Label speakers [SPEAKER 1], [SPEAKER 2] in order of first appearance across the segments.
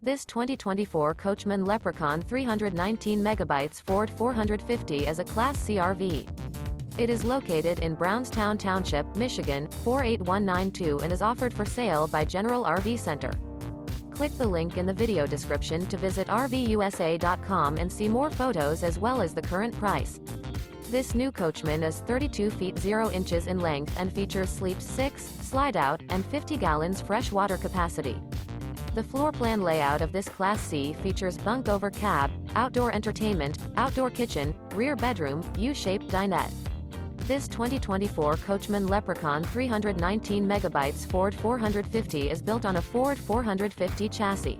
[SPEAKER 1] This 2024 Coachmen Leprechaun 319 megabytes Ford 450 is a Class C RV. It is located in Brownstown Township, Michigan, 48192 and is offered for sale by General RV Center. Click the link in the video description to visit RVUSA.com and see more photos as well as the current price. This new Coachmen is 32 feet 0 inches in length and features sleep 6, slide-out, and 50 gallons fresh water capacity. The floor plan layout of this Class C features bunk over cab, outdoor entertainment, outdoor kitchen, rear bedroom, U-shaped dinette. This 2024 Coachmen Leprechaun 319 megabytes Ford 450 is built on a Ford 450 chassis.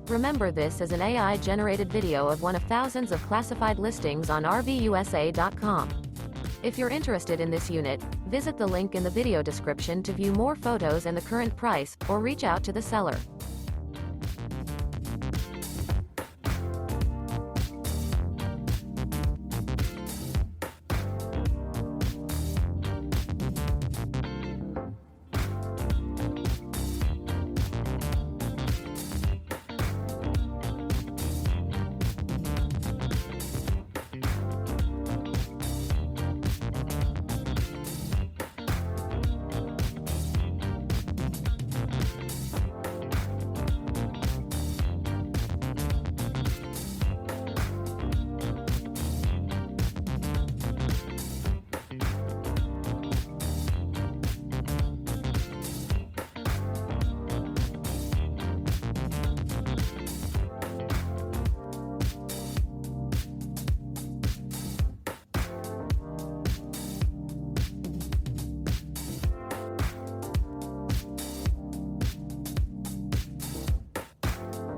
[SPEAKER 1] Remember, this is an AI-generated video of one of thousands of classified listings on RVUSA.com. If you're interested in this unit, visit the link in the video description to view more photos and the current price, or reach out to the seller.